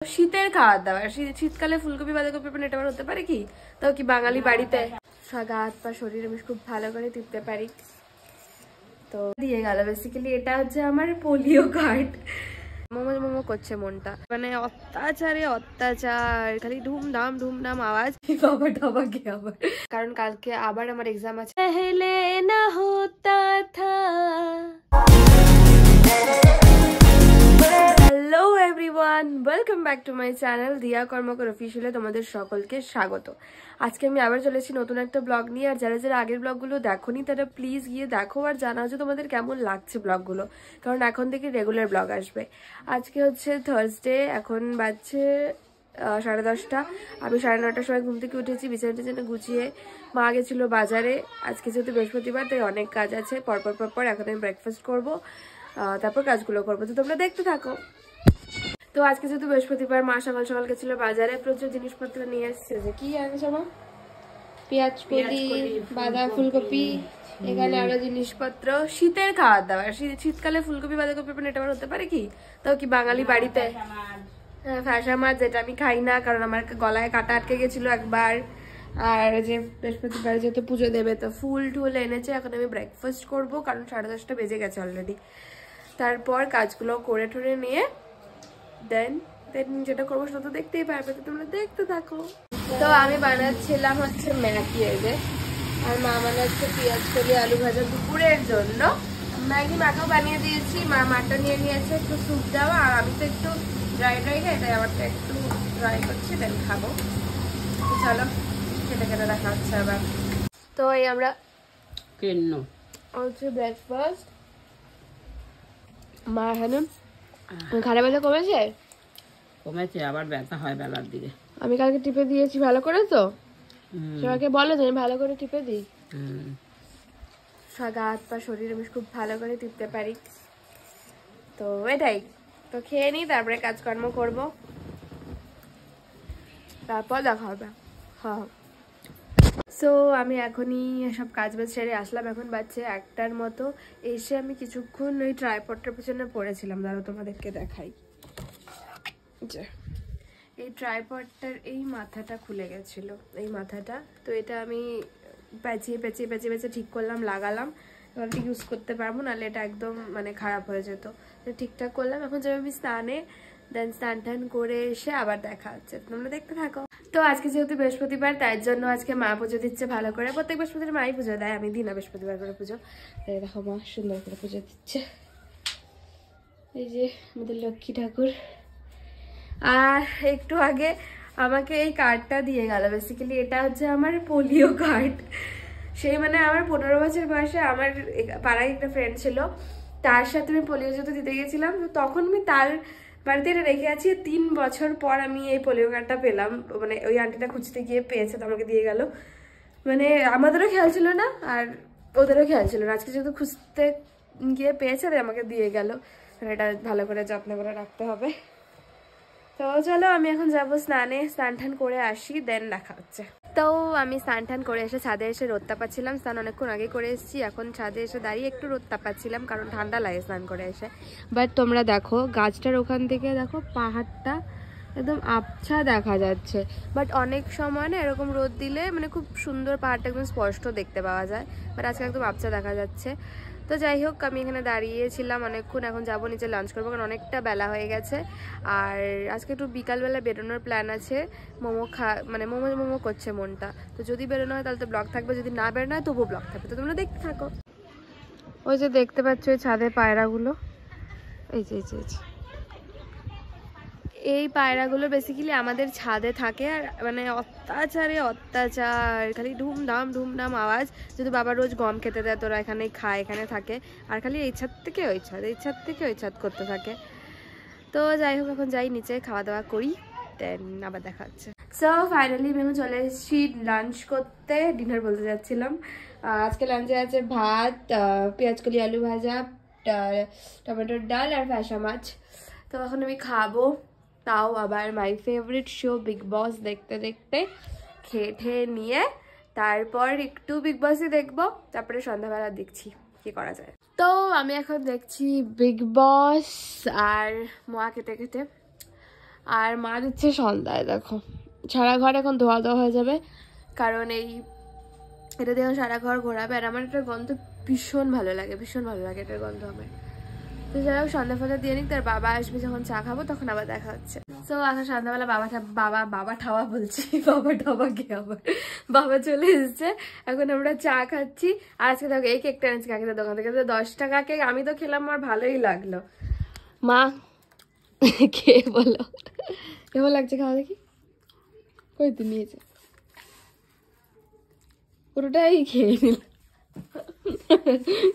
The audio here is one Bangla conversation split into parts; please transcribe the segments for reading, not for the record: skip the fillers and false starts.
শীতের খাওয়া দাওয়া, শীতকালে ফুলকপি বাঁধাকপি এটা আবার হতে পারে কি? তাও কি বাঙালি বাড়িতে গা হাত পা শরীর আমি খুব ভালো করে টিপতে পারি। তো দিয়ে গেল বেসিক্যালি এটা হচ্ছে আমার পোলিও কার্ড। মোমো মোমো করছে মনটা, মানে অত্যাচারে অত্যাচার, খালি ধুমধাম আওয়াজ। বাবা টাবা কে আবার, কারণ কালকে আবার আমার এক্সাম আছে। পহলে না হোতা থা। Hello everyone, welcome back to my channel দিয়া কর্মকর অফিসিয়ালে তোমাদের সকলকে স্বাগত। আজকে আমি আবার চলেছি নতুন একটা ব্লগ নিয়ে। আর যারা যারা আগের ব্লগগুলো দেখোনি তারা প্লিজ গিয়ে দেখো আর জানাও যে তোমাদের কেমন লাগছে ব্লগগুলো, কারণ এখন থেকে রেগুলার ব্লগ আসবে। আজকে হচ্ছে থার্সডে, এখন বাজছে 10:30। আমি 9:30টার সময় ঘুম থেকে উঠেছি, বিছানা টিছানা গুছিয়ে। মা গেছিলো বাজারে, আজকে যেহেতু বৃহস্পতিবার তাই অনেক কাজ আছে পরপর। এখন আমি ব্রেকফাস্ট করবো, তারপর কাজগুলো করবো, তো তোমরা দেখতে থাকো। তো আজকে যেহেতু বৃহস্পতিবার, মা সকাল সকাল গেছিল বাজারে, প্রচুর জিনিসপত্র নিয়ে এসছে। যে কি আনছে মা? পেঁয়াজ কলি, বাঁধা ফুলকপি, এখানে আরো জিনিসপত্র। শীতের খাওয়া দাওয়া, শীতকালে ফুলকপি বাঁধাকপি এটা আবার হতে পারে কি? তাও কি বাঙালি বাড়িতে ফ্যাসা মাছ, যেটা আমি খাই না কারণ আমার গলায় কাটা আটকে গেছিল একবার। আর যে বৃহস্পতিবার যেহেতু পুজো দেবে, তো ফুল টুল এনেছে। এখন আমি ব্রেকফাস্ট করবো কারণ 10:30 বেজে গেছে অলরেডি। তারপর কাজগুলো করে টরে নিয়ে দেন যেটা করবো সেটা তো দেখতেই পারবে, তো তোমরা দেখতে থাকো। তো আমি বানাচ্ছিলাম হচ্ছে ম্যাগি, আর মা বানাচ্ছে পেঁয়াজ কলি আলু ভাজা দুপুরের জন্য। ম্যাগি মাকেও বানিয়ে দিয়েছি, মা মাটা নিয়ে নিয়েছে একটু স্যুপ দেওয়া, আর আমি তো একটু ড্রাই খাই, তাই আমারটা একটু ড্রাই করছি, দেন খাবো। চলো কেটে দেখা হচ্ছে আবার। তো এই আমরা হচ্ছে ব্রেকফাস্ট। মা এখানে ঘাড়ে ব্যথা কমেছে, আবার ব্যথা হয় বেলার দিকে। আমি কালকে টিপে দিয়েছি ভালো করে, তো সবাইকে বলো যে আমি ভালো করে টিপে দিই। গা হাত পা শরীর আমি খুব ভালো করে টিপতে পারি। তো এটাই, তো খেয়ে নিই, তারপরে কাজকর্ম করবো, তারপর দেখা হবে। হ্যাঁ, সো আমি এখনই সব কাজ বাজ সেরে আসলাম। এখন বাজছে 1টার মতো। এসে আমি কিছুক্ষণ ওই ট্রাইপডটার পেছনে পড়েছিলাম, দাঁড়াও তোমাদেরকে দেখাই। যে এই ট্রাইপডটার এই মাথাটা খুলে গেছিল, এই মাথাটা, তো এটা আমি পেঁচিয়ে ঠিক করলাম, লাগালাম। এবার ইউজ করতে পারবো, নাহলে এটা একদম মানে খারাপ হয়ে যেত। তো ঠিকঠাক করলাম। এখন যাবো আমি স্নানে, দেন স্নান টান করে এসে আবার দেখা হচ্ছে, তোমরা দেখতে থাকো। তো আজকে যেহেতু বৃহস্পতিবার, তাই জন্য আজকে মা পুজো দিচ্ছে ভালো করে। প্রত্যেক বৃহস্পতিবার মাই পুজো দেয়, আমি দিই না বৃহস্পতিবার করে পুজো। দেখো মা সুন্দর করে পুজো দিচ্ছে, এই যে আমাদের লক্ষ্মী ঠাকুর। আর একটু আগে আমাকে এই কার্ডটা দিয়ে গেল। বেসিক্যালি এটা হচ্ছে আমার পোলিও কার্ড। সেই মানে আমার 15 বছর বয়সে আমার পাড়ায় একটা ফ্রেন্ড ছিল, তার সাথে আমি পোলিও যেহেতু দিতে গেছিলাম, তো তখন আমি তার বাড়িতে এটা রেখে আছি। 3 বছর পর আমি এই পোলিও কার্ডটা পেলাম, মানে ওই আন্টিটা খুঁজতে গিয়ে পেয়েছে, তো আমাকে দিয়ে গেল। মানে আমাদেরও খেয়াল ছিল না আর ওদেরও খেয়াল ছিল না, আজকে যেহেতু খুঁজতে গিয়ে পেয়েছে তাই আমাকে দিয়ে গেল। এটা ভালো করে যত্ন করে রাখতে হবে। তো চলো আমি এখন যাবো স্নানে, স্নান টান করে আসি, দেন দেখা হচ্ছে। তো আমি স্নান টান করে এসে ছাদে এসে রোদ তাপাচ্ছিলাম। স্নান অনেকক্ষণ আগে করে এসেছি, এখন ছাদে এসে দাঁড়িয়ে একটু রোদ তাপাচ্ছিলাম কারণ ঠান্ডা লাগে স্নান করে এসে। বাট তোমরা দেখো গাছটার ওখান থেকে দেখো পাহাড়টা একদম আবছা দেখা যাচ্ছে। বাট অনেক সময় না এরকম রোদ দিলে মানে খুব সুন্দর পাহাড়টা একদম স্পষ্ট দেখতে পাওয়া যায়, বাট আজকে একদম আবছা দেখা যাচ্ছে। তো যাই হোক, আমি এখানে দাঁড়িয়েছিলাম অনেকক্ষণ, এখন যাবো নিচে লাঞ্চ করবো কারণ অনেকটা বেলা হয়ে গেছে। আর আজকে একটু বিকালবেলা বেরোনোর প্ল্যান আছে। মানে মোমো করছে মনটা, তো যদি বেরোনো হয় তাহলে তো ব্লগ থাকবে, যদি না বেরোনো হয় তবুও ব্লগ থাকবে, তো তোমরা দেখতে থাকো। ওই যে দেখতে পাচ্ছ ওই ছাদে পায়রাগুলো, এই যে এই পায়রাগুলো বেসিক্যালি আমাদের ছাদে থাকে। আর মানে অত্যাচারে অত্যাচার, খালি ধুমধাম আওয়াজ। যদি বাবা রোজ গম খেতে দেয়, তোরা এখানে খায়, এখানে থাকে, আর খালি এই ছাদ থেকে ওই ছাদ, এই ছাদ থেকে ওই ছাদ করতে থাকে। তো যাই হোক, এখন যাই নিচে খাওয়া দাওয়া করি, দেন আবার দেখা হচ্ছে। সো ফাইনালি আমি চলে এসেছি লাঞ্চ করতে, ডিনার বলতে যাচ্ছিলাম। আজকে লাঞ্চে আছে ভাত, পেঁয়াজ কলি আলু ভাজা, টমেটোর ডাল আর ফ্যাসা মাছ। তো এখন আমি খাবো, তাও আবার মাই ফেভারিট শো বিগ বস দেখতে দেখতে। খেয়ে নিয়ে তারপর একটু বিগ বসই দেখবো, তারপরে সন্ধ্যাবেলা দেখছি কি করা যায়। তো আমি এখন দেখছি বিগ বস আর মোয়া খেতে আর মা দিচ্ছে সন্ধ্যায়। দেখো সারা ঘর এখন ধোয়া ধোয়া হয়ে যাবে, কারণ এটা দিয়ে সারা ঘর ঘোরাবে। আর আমার এটার গন্ধ ভীষণ ভালো লাগে, ভীষণ ভালো লাগে এটার গন্ধ আমার। তো যাই হোক সন্ধ্যা ফন্দা দিয়ে নিক, তার বাবা আসবে যখন চা খাবো তখন আবার দেখা হচ্ছে। তো এখন সন্ধ্যাবেলা বাবা ঠাওয়া বলছি, বাবা ঠাওয়া কে আবার, বাবা চলে এসেছে। এখন আমরা চা খাচ্ছি। আর আজকে দেখো এই কেকটা এনেছি কাকিদের দোকান থেকে, 10 টাকা কেক। আমি তো খেলাম, আমার ভালোই লাগলো। মা খেয়ে বলো কেমন লাগছে, খাওয়া দেখি। কই তুই নিয়েছে, পুরোটাই খেয়ে নিল।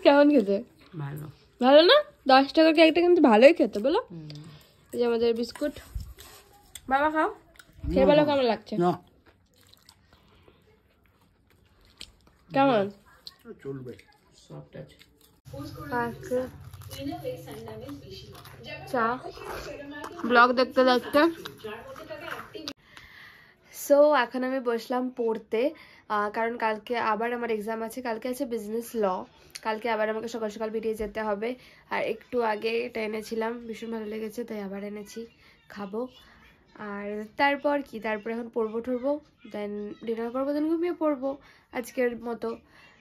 কেমন খেতে? ভালো। ভালো না? 10 টাকার কেকটা কিন্তু ভালোই খেতে, বলো। এই যে আমাদের বিস্কুট, বাবা খাও, খেয়ে বলো কেমন লাগছে। কেমন চলবে, সফট আছে। চা ব্লগ দেখতে দেখতে। সো এখন আমি বসলাম পড়তে, কারণ কালকে আবার আমার এক্সাম আছে। কালকে আছে বিজনেস ল, কালকে আবার আমাকে সকাল সকাল বেরিয়ে যেতে হবে। আর একটু আগে এটা এনেছিলাম, ভীষণ ভালো লেগেছে, তাই আবার এনেছি, খাবো। আর তারপর কি, তারপর এখন পড়বো ঠরবো, দেন ডিনার করবো, দেন ঘুমিয়ে পড়বো আজকের মতো।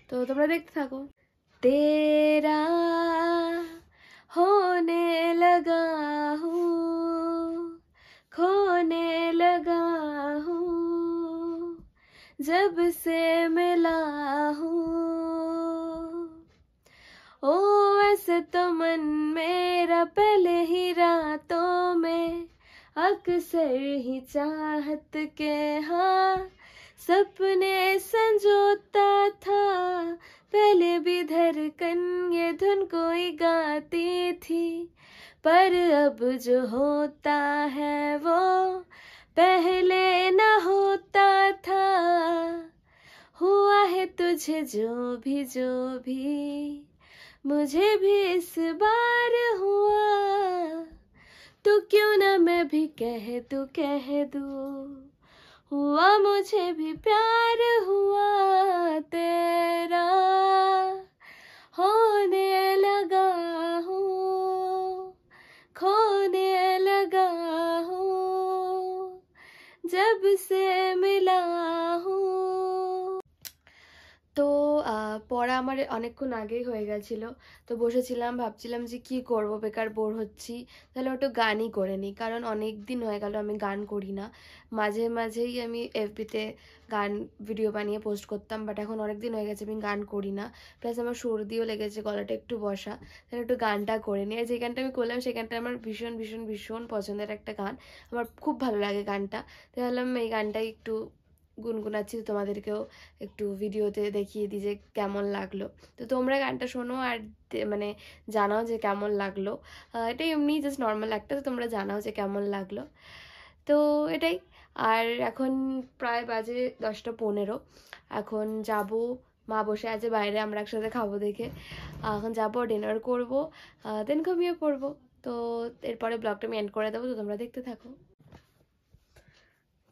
তো তোমরা দেখতে থাকো। তেরা होने लगा हूँ, खोने लगा हूँ, जब से मिला हूँ। ओ वैसे तो मन मेरा पहले ही रातों में अक्सर ही चाहत के हाँ सपने संजोता था। पहले भी धड़कन ये धुन कोई गाती थी, पर अब जो होता है वो पहले न होता था। हुआ है तुझे जो भी मुझे भी इस बार हुआ। तो क्यों ना मैं भी कह दूँ हुआ मुझे भी प्यार हुआ। तेरा होने लगा हूँ, खोने लगा हूँ, जब से मिला हूँ। তো পড়া আমার অনেকক্ষণ আগেই হয়ে গেছিলো। তো বসেছিলাম, ভাবছিলাম যে কি করব, বেকার বোর হচ্ছি, তাহলে একটু গানই করে নিই। কারণ অনেক দিন হয়ে গেল আমি গান করি না। মাঝে মাঝেই আমি এফবিতে গান ভিডিও বানিয়ে পোস্ট করতাম, বাট এখন অনেক দিন হয়ে গেছে আমি গান করি না। প্লাস আমার সর্দিও লেগেছে, গলাটা একটু বসা, তাহলে একটু গানটা করে নিই। আর যে গানটা আমি করলাম সেই গানটা আমার ভীষণ ভীষণ ভীষণ পছন্দের একটা গান, আমার খুব ভালো লাগে গানটা। তো ভাবলাম এই গানটাই একটু গুনগুনাচ্ছি, তোমাদেরকেও একটু ভিডিওতে দেখিয়ে দিই যে কেমন লাগলো। তো তোমরা গানটা শোনো আর মানে জানাও যে কেমন লাগলো। এটাই এমনি জাস্ট নর্মাল একটা, তো তোমরা জানাও যে কেমন লাগলো। তো এটাই। আর এখন প্রায় বাজে 10টা 15। এখন যাব, মা বসে আছে বাইরে, আমরা একসাথে খাবো দেখে। এখন যাবো, ডিনার করবো, দেন ঘুমিয়ে পড়বো। তো এরপরে ব্লগটা আমি এন্ড করে দেবো, তো তোমরা দেখতে থাকো।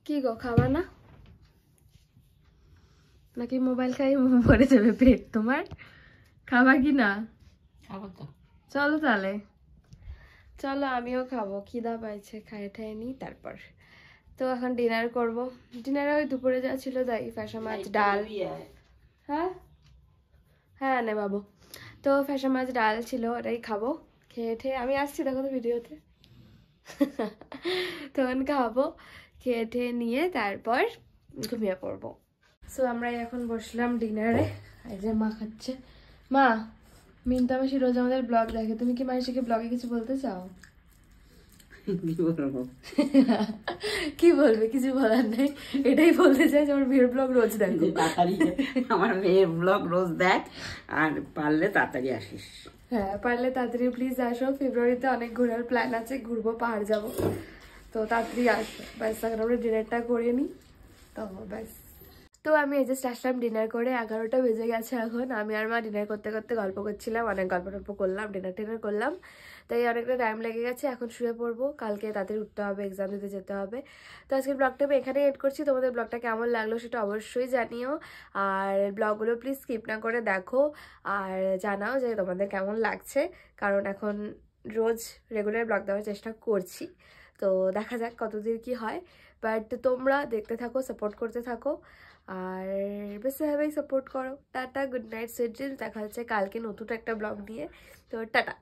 কি গো, খাবা না নাকি মোবাইল খাই ভরে যাবে পেট তোমার? খাবা কি না? খাবো তো। চলো তাহলে, চলো আমিও খাবো, খিদা পাইছে, খাই ঠাই নি তারপর। তো এখন ডিনার করব। ডিনারে ওই দুপুরে যা ছিল তাই, ফ্যাসা মাছ ডাল। হ্যাঁ হ্যাঁ নে বাবু। তো ফ্যাসা মাছ ডাল ছিল, ওটাই খাবো। খেয়ে ঠেয়ে আমি আসছি, দেখো তো ভিডিওতে। তখন খাবো, খেয়ে ঠেয়ে নিয়ে তারপর ঘুমিয়ে পড়বো। সো আমরা এখন বসলাম ডিনারে। এই যে মা খাচ্ছে। মা, মিন্তা মাসি রোজ আমাদের ব্লগ দেখে, তুমি কি মাসিকে ব্লগে কিছু বলতে চাও? কি বলবে? কিছু বলার নেই, এটাই বলতে চাই যে আমার মেয়ের ব্লগ রোজ দেখো। তাড়াতাড়ি আমার মেয়ের ব্লগ রোজ দেখ, আর পারলে তাড়াতাড়ি আসিস। হ্যাঁ পারলে তাড়াতাড়ি প্লিজ আসো। ফেব্রুয়ারিতে অনেক ঘোরার প্ল্যান আছে, ঘুরবো, পাহাড় যাবো, তো তাড়াতাড়ি আসো। ব্যাস এখন আমরা ডিনারটা করে নিই, তো ব্যাস। তো আমি জাস্ট আসলাম ডিনার করে, 11টা বেজে গেছে এখন। আমি আর মা ডিনার করতে করতে গল্প করছিলাম, অনেক গল্প টল্প করলাম, ডিনার টিনার করলাম, তাই অনেকটা টাইম লেগে গেছে। এখন শুয়ে পড়বো, কালকে তাড়াতাড়ি উঠতে হবে, এক্সাম দিতে যেতে হবে। তো আজকের ব্লগটা আমি এখানেই এড করছি। তোমাদের ব্লগটা কেমন লাগলো সেটা অবশ্যই জানিও, আর ব্লগগুলো প্লিজ স্কিপ না করে দেখো, আর জানাও যে তোমাদের কেমন লাগছে, কারণ এখন রোজ রেগুলার ব্লগ দেওয়ার চেষ্টা করছি। তো তো দেখা যাক কতদূর কি হয়, বাট তোমরা দেখতে থাকো, সাপোর্ট করতে থাকো, আর বেশ এভাবেই সাপোর্ট করো। Tata, good night, sweet dreams. দেখা হচ্ছে কালকে নতুন একটা ব্লগ নিয়ে। তো টাটা।